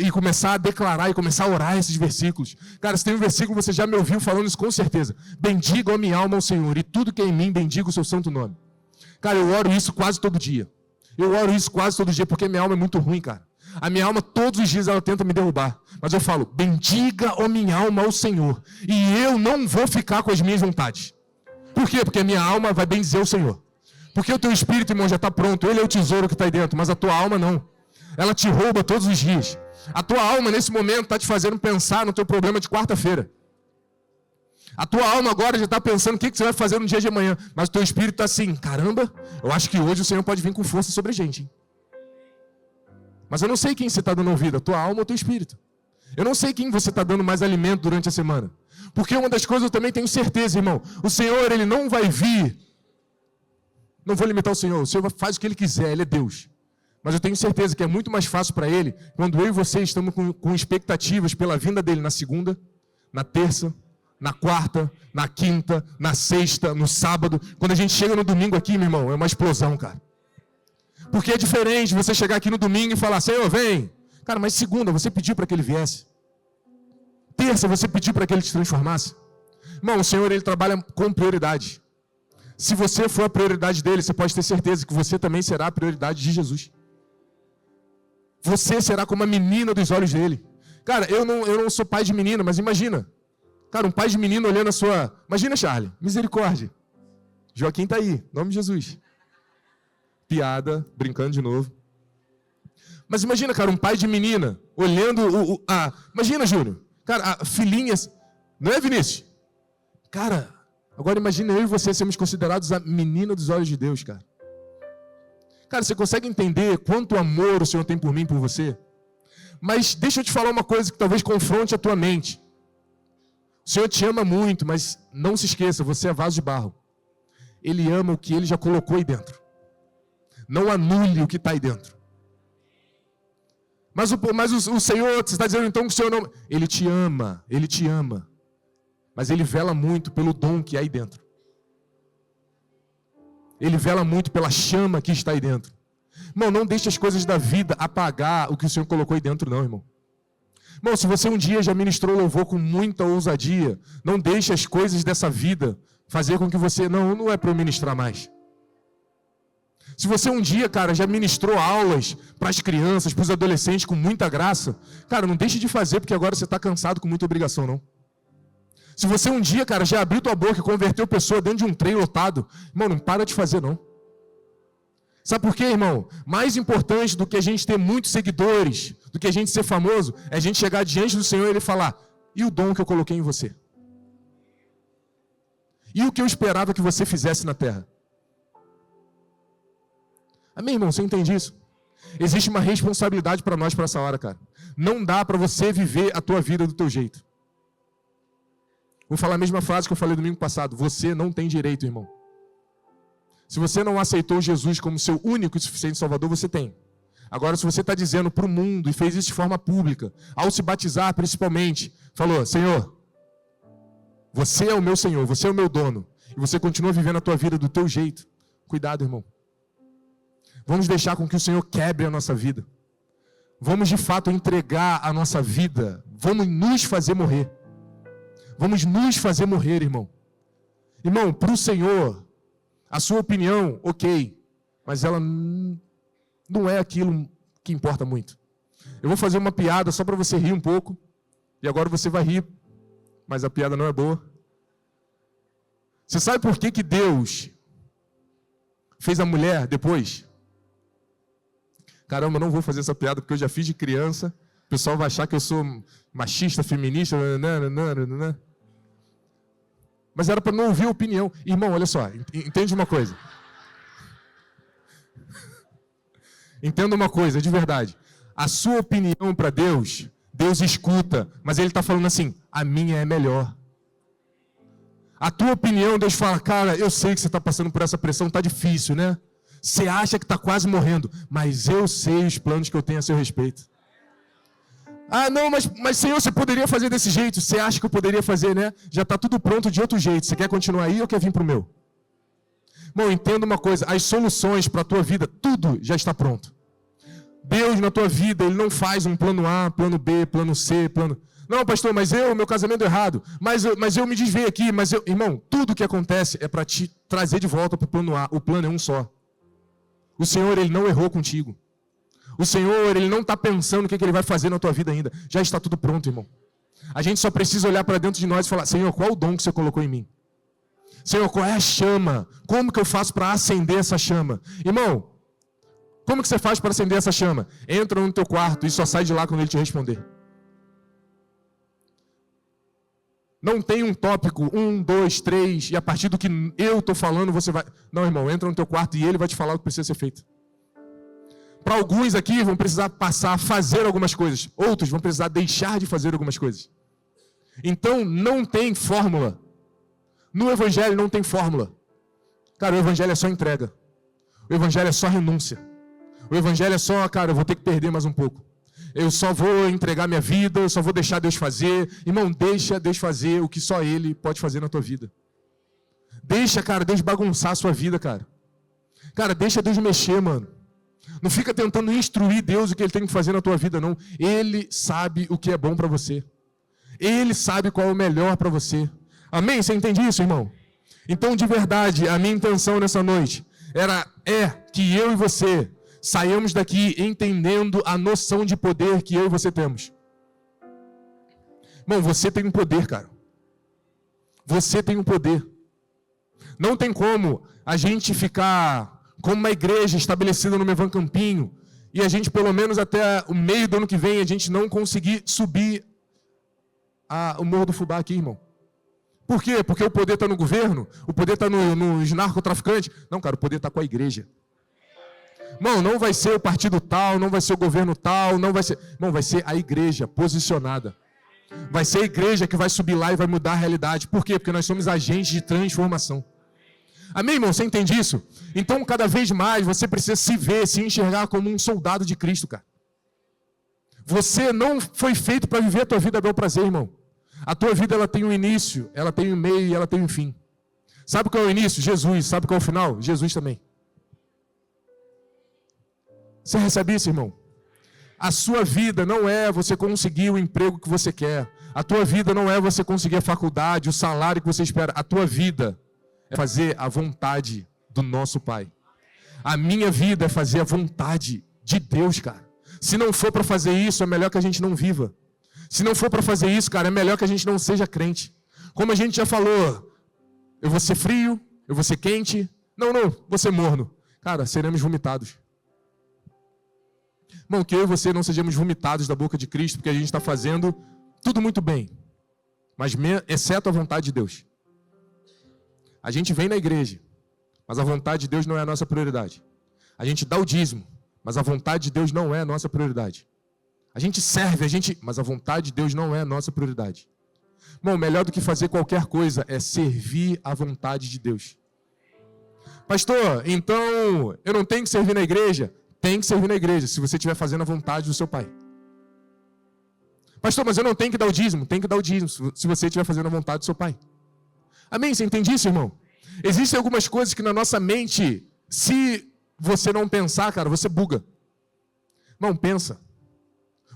E começar a declarar e começar a orar esses versículos. Cara, se tem um versículo, você já me ouviu falando isso com certeza. Bendiga a minha alma ao Senhor, e tudo que é em mim, bendiga o seu santo nome. Cara, eu oro isso quase todo dia. Eu oro isso quase todo dia, porque minha alma é muito ruim, cara. A minha alma, todos os dias, ela tenta me derrubar. Mas eu falo, bendiga a minha alma ao Senhor. E eu não vou ficar com as minhas vontades. Por quê? Porque a minha alma vai bendizer o Senhor. Porque o teu espírito, irmão, já está pronto. Ele é o tesouro que está aí dentro, mas a tua alma não. Ela te rouba todos os dias. A tua alma, nesse momento, está te fazendo pensar no teu problema de quarta-feira. A tua alma agora já está pensando o que você vai fazer no dia de amanhã. Mas o teu espírito está assim, caramba, eu acho que hoje o Senhor pode vir com força sobre a gente, hein? Mas eu não sei quem você está dando ouvido, a tua alma ou o teu espírito. Eu não sei quem você está dando mais alimento durante a semana. Porque uma das coisas eu também tenho certeza, irmão. O Senhor, Ele não vai vir Não vou limitar o Senhor faz o que Ele quiser, Ele é Deus. Mas eu tenho certeza que é muito mais fácil para Ele, quando eu e você estamos com expectativas pela vinda dEle na segunda, na terça, na quarta, na quinta, na sexta, no sábado. Quando a gente chega no domingo aqui, meu irmão, é uma explosão, cara. Porque é diferente você chegar aqui no domingo e falar, Senhor, vem. Cara, mas segunda, você pediu para que Ele viesse. Terça, você pediu para que Ele te transformasse. Irmão, o Senhor, Ele trabalha com prioridade. Se você for a prioridade dEle, você pode ter certeza que você também será a prioridade de Jesus. Você será como a menina dos olhos dEle. Cara, eu não sou pai de menina, mas imagina. Cara, um pai de menino olhando a sua... Imagina, Charlie, misericórdia. Joaquim está aí, em nome de Jesus. Piada, brincando de novo. Mas imagina, cara, um pai de menina olhando Imagina, Júnior. Cara, filhinhas... Não é, Vinícius? Cara, agora imagina eu e você sermos considerados a menina dos olhos de Deus, cara. Cara, você consegue entender quanto amor o Senhor tem por mim e por você? Mas deixa eu te falar uma coisa que talvez confronte a tua mente. O Senhor te ama muito, mas não se esqueça, você é vaso de barro. Ele ama o que Ele já colocou aí dentro. Não anule o que está aí dentro. Mas o Senhor, você está dizendo então que o Senhor não... Ele te ama. Mas Ele vela muito pelo dom que há aí dentro. Ele vela muito pela chama que está aí dentro. Irmão, não deixe as coisas da vida apagar o que o Senhor colocou aí dentro, não, irmão. Irmão, se você um dia já ministrou louvor com muita ousadia, não deixe as coisas dessa vida fazer com que você... Não é para eu ministrar mais. Se você um dia, cara, já ministrou aulas para as crianças, para os adolescentes com muita graça, cara, não deixe de fazer porque agora você está cansado com muita obrigação, não. Se você um dia, cara, já abriu tua boca e converteu pessoa dentro de um trem lotado, irmão, não para de fazer, não. Sabe por quê, irmão? Mais importante do que a gente ter muitos seguidores, do que a gente ser famoso, é a gente chegar diante do Senhor e Ele falar, e o dom que eu coloquei em você? E o que eu esperava que você fizesse na terra? Amém, irmão? Você entende isso? Existe uma responsabilidade para nós para essa hora, cara. Não dá para você viver a tua vida do teu jeito. Vou falar a mesma frase que eu falei domingo passado. Você não tem direito, irmão. Se você não aceitou Jesus como seu único e suficiente Salvador, você tem. Agora, se você está dizendo para o mundo, e fez isso de forma pública, ao se batizar principalmente, falou, Senhor, você é o meu Senhor, você é o meu dono, e você continua vivendo a tua vida do teu jeito, cuidado, irmão. Vamos deixar com que o Senhor quebre a nossa vida. Vamos, de fato, entregar a nossa vida. Vamos nos fazer morrer. Vamos nos fazer morrer, irmão. Irmão, para o Senhor, a sua opinião, ok, mas ela não é aquilo que importa muito. Eu vou fazer uma piada só para você rir um pouco, e agora você vai rir, mas a piada não é boa. Você sabe por que Deus fez a mulher depois? Caramba, eu não vou fazer essa piada porque eu já fiz de criança. O pessoal vai achar que eu sou machista, feminista. Mas era para não ouvir a opinião. Irmão, olha só, entende uma coisa. Entenda uma coisa, de verdade. A sua opinião para Deus, Deus escuta. Mas Ele está falando assim, a minha é melhor. A tua opinião, Deus fala, cara, eu sei que você está passando por essa pressão, está difícil, né? Você acha que está quase morrendo, mas eu sei os planos que eu tenho a seu respeito. Ah, não, mas Senhor, você poderia fazer desse jeito. Você acha que eu poderia fazer, né? Já está tudo pronto de outro jeito. Você quer continuar aí ou quer vir para o meu? Bom, entenda uma coisa. As soluções para a tua vida, tudo já está pronto. Deus na tua vida, Ele não faz um plano A, plano B, plano C, plano... Não, pastor, mas meu casamento é errado. Mas eu me desviei aqui. Irmão, tudo que acontece é para te trazer de volta para o plano A. O plano é um só. O Senhor, Ele não errou contigo. O Senhor, Ele não está pensando o que Ele vai fazer na tua vida ainda. Já está tudo pronto, irmão. A gente só precisa olhar para dentro de nós e falar, Senhor, qual é o dom que você colocou em mim? Senhor, qual é a chama? Como que eu faço para acender essa chama? Irmão, como que você faz para acender essa chama? Entra no teu quarto e só sai de lá quando Ele te responder. Não tem um tópico, 1, 2, 3, e a partir do que eu estou falando, você vai... Não, irmão, entra no teu quarto e Ele vai te falar o que precisa ser feito. Para alguns aqui vão precisar passar a fazer algumas coisas. Outros vão precisar deixar de fazer algumas coisas. Então, não tem fórmula. No Evangelho não tem fórmula. Cara, o Evangelho é só entrega. O evangelho é só renúncia. O evangelho é só, cara, eu vou ter que perder mais um pouco. Eu só vou entregar minha vida, eu só vou deixar Deus fazer. Irmão, deixa Deus fazer o que só Ele pode fazer na tua vida. Deixa, cara, Deus bagunçar a sua vida, cara. Cara, deixa Deus mexer, mano. Não fica tentando instruir Deus o que Ele tem que fazer na tua vida, não. Ele sabe o que é bom para você. Ele sabe qual é o melhor para você. Amém? Você entende isso, irmão? Então, de verdade, a minha intenção nessa noite é que eu e você saiamos daqui entendendo a noção de poder que eu e você temos. Irmão, você tem um poder, cara. Você tem um poder. Não tem como a gente ficar como uma igreja estabelecida no Mevan Campinho e a gente, pelo menos até o meio do ano que vem, a gente não conseguir subir o Morro do Fubá aqui, irmão. Por quê? Porque o poder está no governo? O poder está nos narcotraficantes? Não, cara, o poder está com a igreja. Irmão, não vai ser o partido tal, não vai ser o governo tal, não vai ser... Irmão, vai ser a igreja posicionada. Vai ser a igreja que vai subir lá e vai mudar a realidade. Por quê? Porque nós somos agentes de transformação. Amém, irmão? Você entende isso? Então, cada vez mais, você precisa se ver, se enxergar como um soldado de Cristo, cara. Você não foi feito para viver a tua vida a bel prazer, irmão. A tua vida, ela tem um início, ela tem um meio e ela tem um fim. Sabe qual é o início? Jesus. Sabe qual é o final? Jesus também. Você recebe isso, irmão? A sua vida não é você conseguir o emprego que você quer. A tua vida não é você conseguir a faculdade, o salário que você espera. A tua vida é fazer a vontade do nosso Pai. A minha vida é fazer a vontade de Deus, cara. Se não for para fazer isso, é melhor que a gente não viva. Se não for para fazer isso, cara, é melhor que a gente não seja crente. Como a gente já falou, eu vou ser frio, eu vou ser quente. Não, vou ser morno. Cara, seremos vomitados. Irmão, que eu e você não sejamos vomitados da boca de Cristo, porque a gente está fazendo tudo muito bem, mas exceto a vontade de Deus. A gente vem na igreja, mas a vontade de Deus não é a nossa prioridade. A gente dá o dízimo, mas a vontade de Deus não é a nossa prioridade. A gente serve, mas a vontade de Deus não é a nossa prioridade. Irmão, melhor do que fazer qualquer coisa é servir a vontade de Deus. Pastor, então eu não tenho que servir na igreja? Tem que servir na igreja, se você estiver fazendo a vontade do seu Pai. Pastor, mas eu não tenho que dar o dízimo? Tem que dar o dízimo, se você estiver fazendo a vontade do seu Pai. Amém? Você entende isso, irmão? Existem algumas coisas que na nossa mente, se você não pensar, cara, você buga. Não, pensa.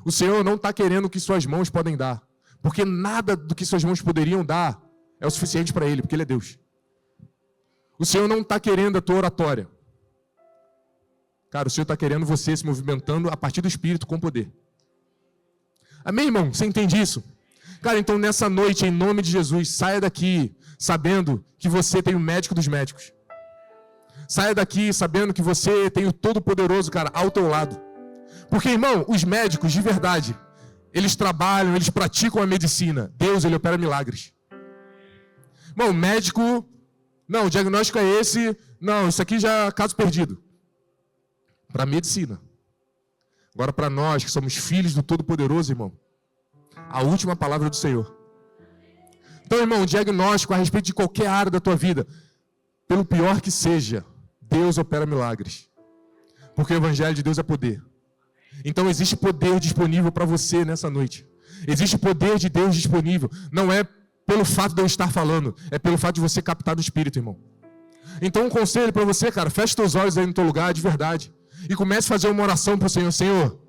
O Senhor não está querendo o que suas mãos podem dar. Porque nada do que suas mãos poderiam dar é o suficiente para Ele, porque Ele é Deus. O Senhor não está querendo a tua oratória. Cara, o Senhor está querendo você se movimentando a partir do Espírito com poder. Amém, irmão? Você entende isso? Cara, então nessa noite, em nome de Jesus, saia daqui sabendo que você tem o médico dos médicos. Saia daqui sabendo que você tem o Todo-Poderoso, cara, ao teu lado. Porque, irmão, os médicos, de verdade, eles trabalham, eles praticam a medicina. Deus, Ele opera milagres. Irmão, médico, não, o diagnóstico é esse, não, isso aqui já é caso perdido. Para a medicina. Agora, para nós que somos filhos do Todo-Poderoso, irmão, a última palavra do Senhor. Então, irmão, diagnóstico a respeito de qualquer área da tua vida, pelo pior que seja, Deus opera milagres. Porque o Evangelho de Deus é poder. Então, existe poder disponível para você nessa noite. Existe poder de Deus disponível. Não é pelo fato de eu estar falando, é pelo fato de você captar do Espírito, irmão. Então, um conselho para você, cara, feche teus olhos aí no teu lugar, de verdade. E comece a fazer uma oração para o Senhor. Senhor,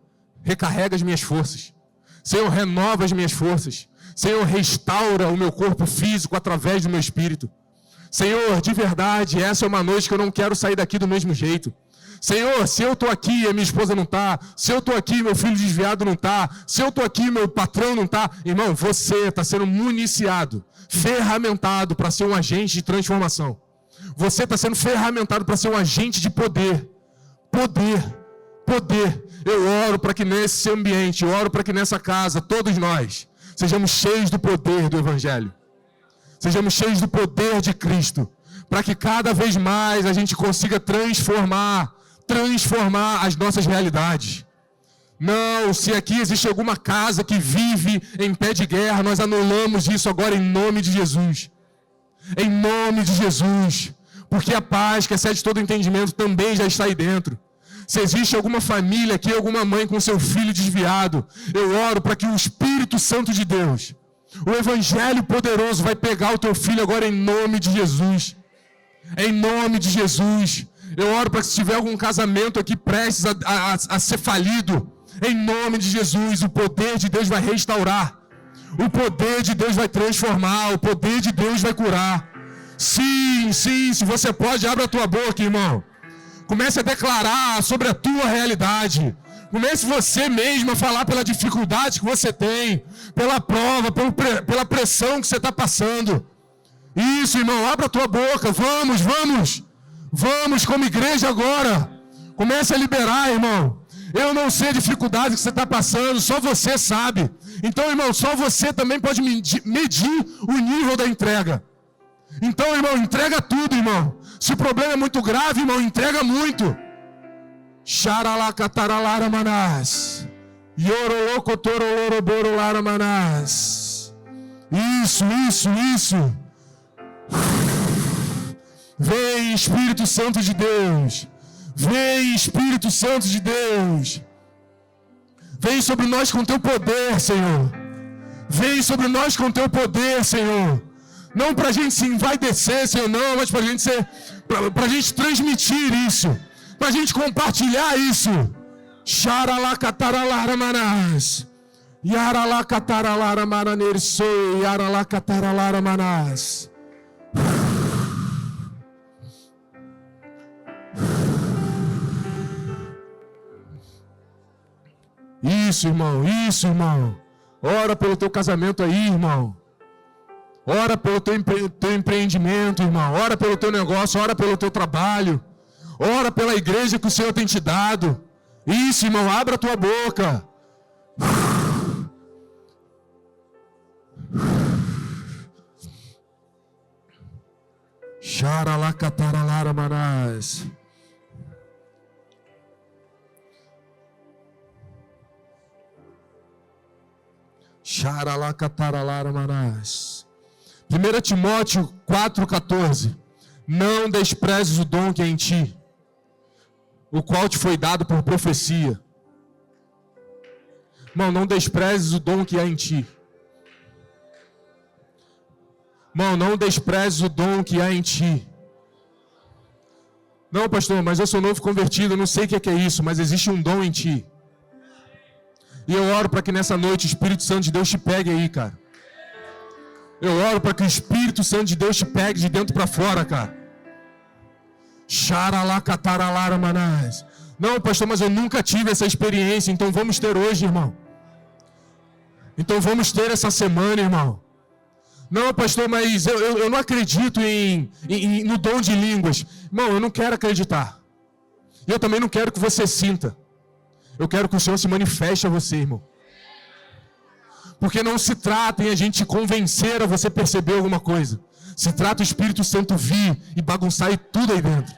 recarrega as minhas forças. Senhor, renova as minhas forças. Senhor, restaura o meu corpo físico através do meu espírito. Senhor, de verdade, essa é uma noite que eu não quero sair daqui do mesmo jeito. Senhor, se eu estou aqui e a minha esposa não está, se eu estou aqui e meu filho desviado não está, se eu estou aqui e meu patrão não está, irmão, você está sendo municiado, ferramentado para ser um agente de transformação. Você está sendo ferramentado para ser um agente de poder. Poder. Eu oro para que nesse ambiente, eu oro para que nessa casa, todos nós, sejamos cheios do poder do Evangelho. Sejamos cheios do poder de Cristo. Para que cada vez mais a gente consiga transformar as nossas realidades. Não, se aqui existe alguma casa que vive em pé de guerra, nós anulamos isso agora em nome de Jesus. Em nome de Jesus. Porque a paz que excede todo entendimento também já está aí dentro. Se existe alguma família aqui, alguma mãe com seu filho desviado, eu oro para que o Espírito Santo de Deus, o Evangelho poderoso, vai pegar o teu filho agora em nome de Jesus. Em nome de Jesus. Eu oro para que se tiver algum casamento aqui prestes a ser falido, em nome de Jesus, o poder de Deus vai restaurar. O poder de Deus vai transformar. O poder de Deus vai curar. Sim, sim, se você pode, abre a tua boca, irmão. Comece a declarar sobre a tua realidade. Comece você mesmo a falar pela dificuldade que você tem, pela prova, pela pressão que você está passando. Isso, irmão, abre a tua boca. Vamos, vamos. Vamos como igreja agora. Comece a liberar, irmão. Eu não sei a dificuldade que você está passando, só você sabe. Então, irmão, só você também pode medir o nível da entrega. Então, irmão, entrega tudo, irmão. Se o problema é muito grave, irmão, entrega muito. Xaralacataralaramanás. Yorolocotoroloroborolaramanás. Isso. Vem, Espírito Santo de Deus. Vem, Espírito Santo de Deus. Vem sobre nós com teu poder, Senhor. Vem sobre nós com teu poder, Senhor. Não para a gente se envaidecer, Senhor, não, mas para a gente transmitir isso, para a gente compartilhar isso. Xaralacataralaramanás. Yaralacataralaramananersoi. Yaralacataralaramanás. Isso, irmão. Ora pelo teu casamento aí, irmão. Ora pelo teu empreendimento, irmão. Ora pelo teu negócio, ora pelo teu trabalho. Ora pela igreja que o Senhor tem te dado. Isso, irmão, abra a tua boca. Xaralacataralaramanás. Xaralacataralaramanás. 1 Timóteo 4,14. Não desprezes o dom que é em ti, o qual te foi dado por profecia. Irmão, não desprezes o dom que há em ti. Irmão, não desprezes o dom que há em ti. Não, pastor, mas eu sou novo convertido, eu não sei o que é isso, mas existe um dom em ti. E eu oro para que nessa noite o Espírito Santo de Deus te pegue aí, cara. Eu oro para que o Espírito Santo de Deus te pegue de dentro para fora, cara. Xaralacataralaramanás. Não, pastor, mas eu nunca tive essa experiência, então vamos ter hoje, irmão. Então vamos ter essa semana, irmão. Não, pastor, mas eu não acredito no dom de línguas. Irmão, eu não quero acreditar. E eu também não quero que você sinta. Eu quero que o Senhor se manifeste a você, irmão. Porque não se trata em a gente convencer a você perceber alguma coisa. Se trata o Espírito Santo vir e bagunçar tudo aí dentro.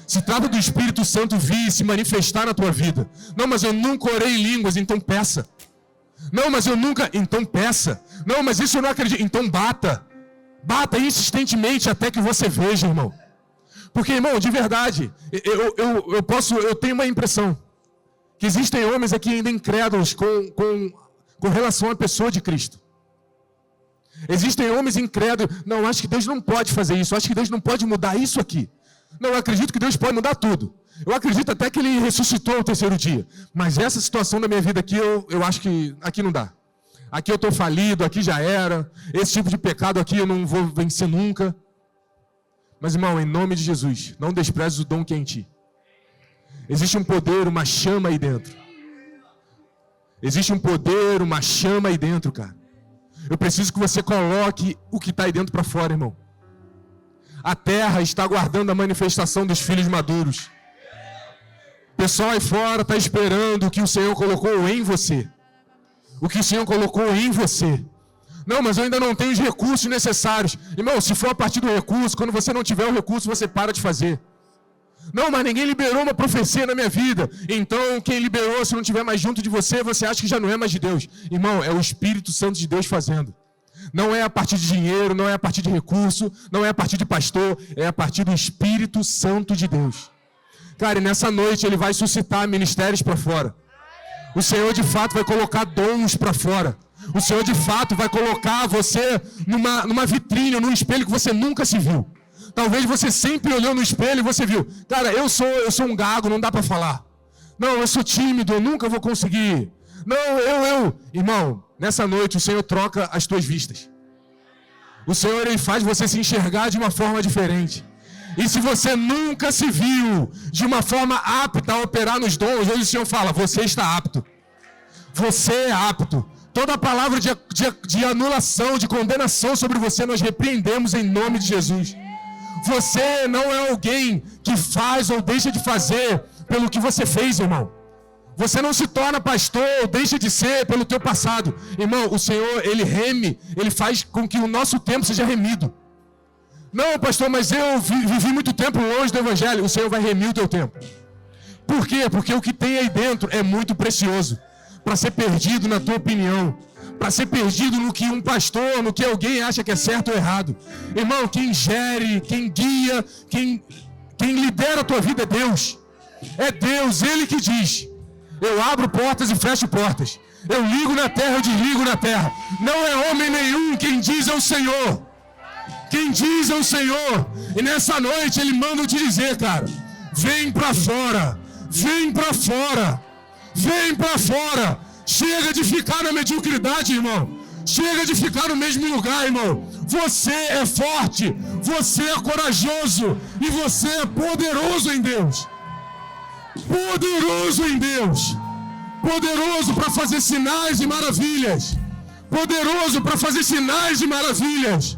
Se trata do Espírito Santo vir e se manifestar na tua vida. Não, mas eu nunca orei em línguas, então peça. Não, mas eu nunca, então peça. Não, mas isso eu não acredito, então bata. Bata insistentemente até que você veja, irmão. Porque, irmão, de verdade, eu tenho uma impressão que existem homens aqui ainda incrédulos com relação à pessoa de Cristo. Existem homens incrédulos. Não, acho que Deus não pode fazer isso. Acho que Deus não pode mudar isso aqui. Não, eu acredito que Deus pode mudar tudo. Eu acredito até que Ele ressuscitou ao terceiro dia. Mas essa situação da minha vida aqui, eu acho que aqui não dá. Aqui eu estou falido, aqui já era. Esse tipo de pecado aqui eu não vou vencer nunca. Mas, irmão, em nome de Jesus, não desprezes o dom que é em ti. Existe um poder, uma chama aí dentro. Existe um poder, uma chama aí dentro, cara. Eu preciso que você coloque o que está aí dentro para fora, irmão. A terra está aguardando a manifestação dos filhos maduros. O pessoal aí fora está esperando o que o Senhor colocou em você. O que o Senhor colocou em você. Não, mas eu ainda não tenho os recursos necessários. Irmão, se for a partir do recurso, quando você não tiver o recurso, você para de fazer. Não, mas ninguém liberou uma profecia na minha vida. Então, quem liberou, se não estiver mais junto de você, você acha que já não é mais de Deus. Irmão, é o Espírito Santo de Deus fazendo. Não é a partir de dinheiro, não é a partir de recurso, não é a partir de pastor, é a partir do Espírito Santo de Deus. Cara, e nessa noite Ele vai suscitar ministérios para fora. O Senhor de fato vai colocar dons para fora. O Senhor de fato vai colocar você numa vitrine, num espelho que você nunca se viu. Talvez você sempre olhou no espelho e você viu, cara, eu sou um gago, não dá para falar. Não, eu sou tímido, eu nunca vou conseguir. Não, eu. Irmão, nessa noite o Senhor troca as tuas vistas. O Senhor, Ele faz você se enxergar de uma forma diferente. E se você nunca se viu de uma forma apta a operar nos dons, hoje o Senhor fala, você está apto. Você é apto. Toda palavra de anulação, de condenação sobre você, nós repreendemos em nome de Jesus. Você não é alguém que faz ou deixa de fazer pelo que você fez, irmão. Você não se torna pastor ou deixa de ser pelo teu passado. Irmão, o Senhor, Ele faz com que o nosso tempo seja remido. Não, pastor, mas eu vivi muito tempo longe do Evangelho. O Senhor vai remir o teu tempo. Por quê? Porque o que tem aí dentro é muito precioso. Para ser perdido na tua opinião. Para ser perdido no que um pastor, no que alguém acha que é certo ou errado. Irmão, quem gere, quem guia, quem lidera a tua vida é Deus. É Deus, Ele que diz. Eu abro portas e fecho portas. Eu ligo na terra, eu desligo na terra. Não é homem nenhum, quem diz é o Senhor. Quem diz é o Senhor. E nessa noite Ele manda eu te dizer, cara, vem pra fora. Vem pra fora. Vem pra fora. Chega de ficar na mediocridade, irmão. Chega de ficar no mesmo lugar, irmão. Você é forte. Você é corajoso. E você é poderoso em Deus. Poderoso em Deus. Poderoso para fazer sinais e maravilhas. Poderoso para fazer sinais e maravilhas.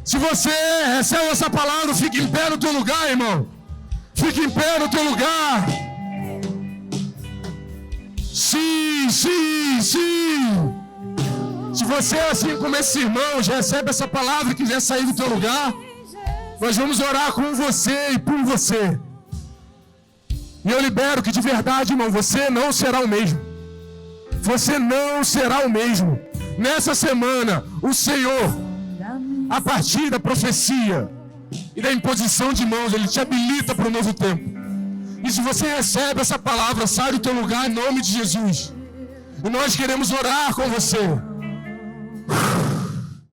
Se você recebe essa palavra, fique em pé no teu lugar, irmão. Fique em pé no teu lugar. Sim, sim, sim. Se você, assim como esses irmãos, recebe essa palavra e quiser sair do teu lugar, nós vamos orar com você e por você. E eu libero que de verdade, irmão, você não será o mesmo. Você não será o mesmo. Nessa semana, o Senhor, a partir da profecia e da imposição de mãos, Ele te habilita para um novo tempo. E se você recebe essa palavra, sai do teu lugar em nome de Jesus. E nós queremos orar com você.